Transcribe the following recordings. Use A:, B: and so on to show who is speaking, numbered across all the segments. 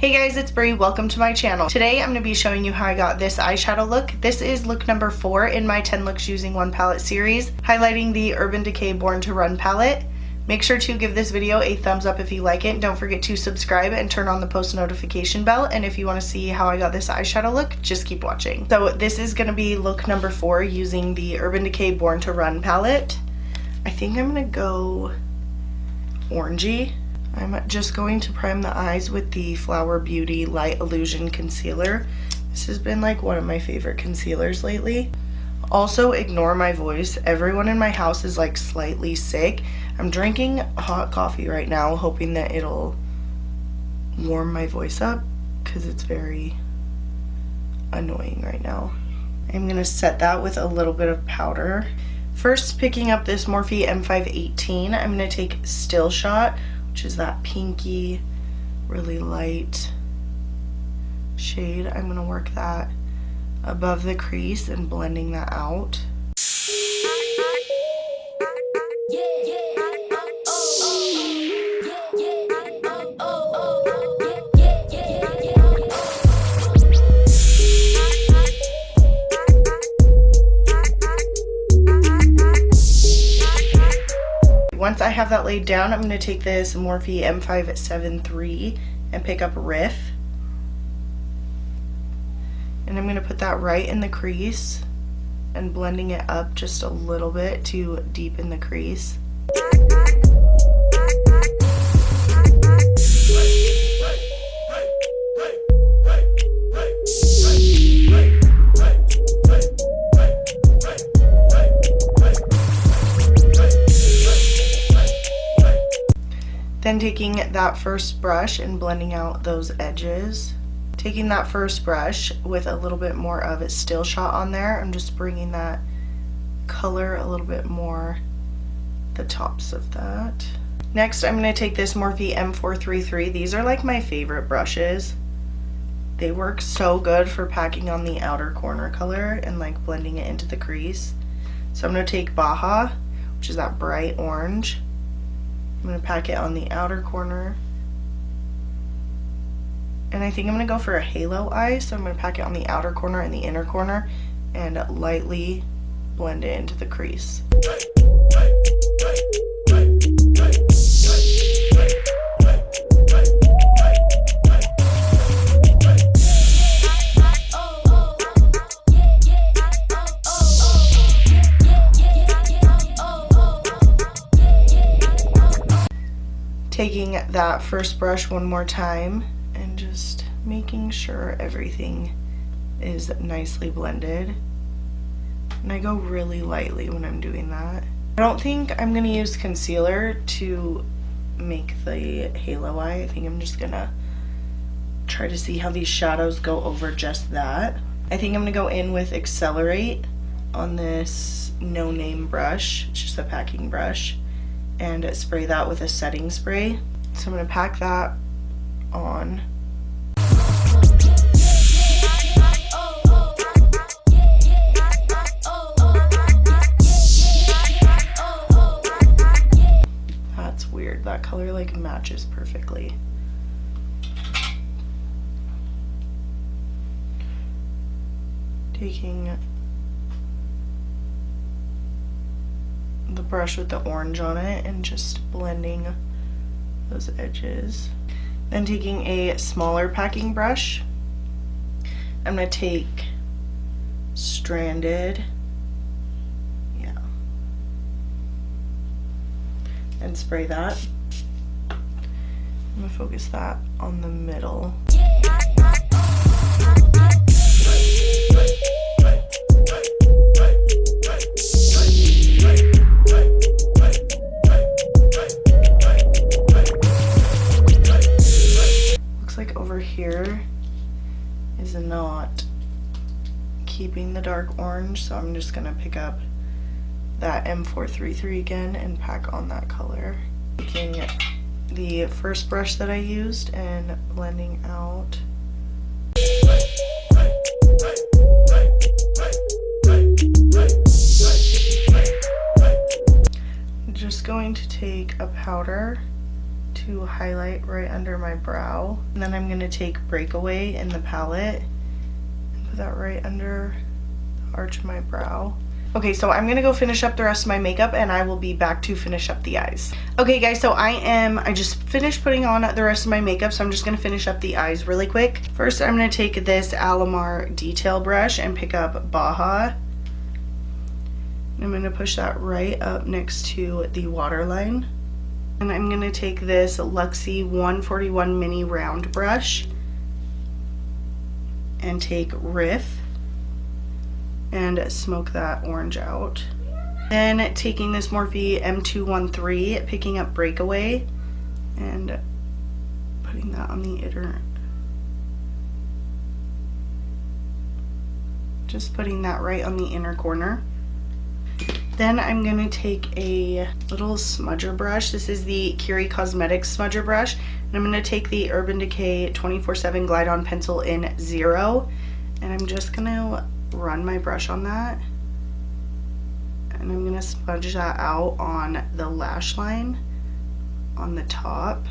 A: Hey guys, it's Brie. Welcome to my channel. Today I'm going to be showing you how I got this eyeshadow look. This is look number 4 in my 10 looks using one palette series, highlighting the Urban Decay Born to Run palette. Make sure to give this video a thumbs up if you like it. Don't forget to subscribe and turn on the post notification bell. And if you want to see how I got this eyeshadow look, just keep watching. So this is going to be look number 4 using the Urban Decay Born to Run palette. I think I'm going to go orangey. I'm just going to prime the eyes with the Flower Beauty Light Illusion Concealer. This has been like one of my favorite concealers lately. Also, ignore my voice. Everyone in my house is like slightly sick. I'm drinking hot coffee right now, hoping that it'll warm my voice up because it's very annoying right now. I'm going to set that with a little bit of powder. First, picking up this Morphe M518, I'm going to take Still Shot, which is that pinky, really light shade. I'm going to work that above the crease and blending that out. Once I have that laid down, I'm going to take this Morphe M573 and pick up Riff. And I'm going to put that right in the crease and blending it up just a little bit to deepen the crease. Then taking that first brush and blending out those edges. Taking that first brush with a little bit more of it Still Shot on there, I'm just bringing that color a little bit more the tops of that. Next, I'm going to take this Morphe M433. These are like my favorite brushes. They work so good for packing on the outer corner color and like blending it into the crease. So I'm going to take Baja, which is that bright orange. I'm going to pack it on the outer corner. And I think I'm going to go for a halo eye, so I'm going to pack it on the outer corner and the inner corner and lightly blend it into the crease. Taking that first brush one more time and just making sure everything is nicely blended. And I go really lightly when I'm doing that. I don't think I'm going to use concealer to make the halo eye. I think I'm just going to try to see how these shadows go over just that. I think I'm going to go in with Accelerate on this No Name brush. It's just a packing brush. And spray that with a setting spray. So I'm going to pack that on. That's weird. That color like matches perfectly. Taking the brush with the orange on it and just blending those edges. Then taking a smaller packing brush, I'm going to take Stranded, and spray that. I'm going to focus that on the middle. Here is not keeping the dark orange, so I'm just gonna pick up that M433 again and pack on that color. Taking the first brush that I used and blending out. Just going to take a powder to to highlight right under my brow. And then I'm going to take Breakaway in the palette and put that right under the arch of my brow. Okay, so I'm gonna go finish up the rest of my makeup and I will be back to finish up the eyes. Okay guys, so I just finished putting on the rest of my makeup, so I'm just gonna finish up the eyes really quick. First, I'm gonna take this Alamar detail brush and pick up Baja. And I'm gonna push that right up next to the waterline. And I'm gonna take this Luxie 141 mini round brush and take Riff and smoke that orange out. Then taking this Morphe M213, picking up Breakaway and putting that on the inner, just putting that right on the inner corner. Then I'm gonna take a little smudger brush. This is the Curie Cosmetics smudger brush, and I'm gonna take the Urban Decay 24/7 Glide On Pencil in 0, and I'm just gonna run my brush on that, and I'm gonna smudge that out on the lash line on the top.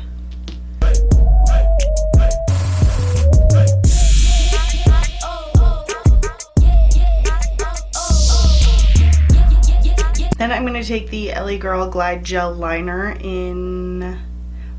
A: Then I'm gonna take the LA Girl Glide Gel Liner in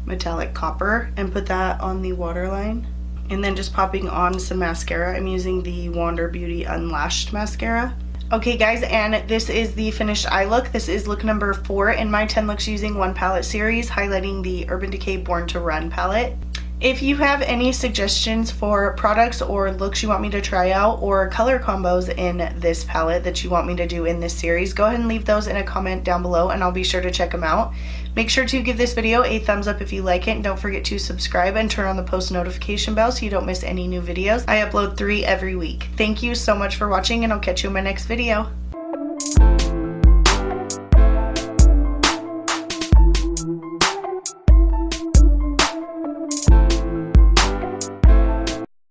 A: Metallic Copper and put that on the waterline. And then just popping on some mascara. I'm using the Wander Beauty Unlashed mascara. Okay guys, and this is the finished eye look. This is look number 4 in my 10 looks using 1 palette series, highlighting the Urban Decay Born to Run palette. If you have any suggestions for products or looks you want me to try out, or color combos in this palette that you want me to do in this series, go ahead and leave those in a comment down below and I'll be sure to check them out. Make sure to give this video a thumbs up if you like it, and don't forget to subscribe and turn on the post notification bell so you don't miss any new videos. I upload 3 every week. Thank you so much for watching, and I'll catch you in my next video.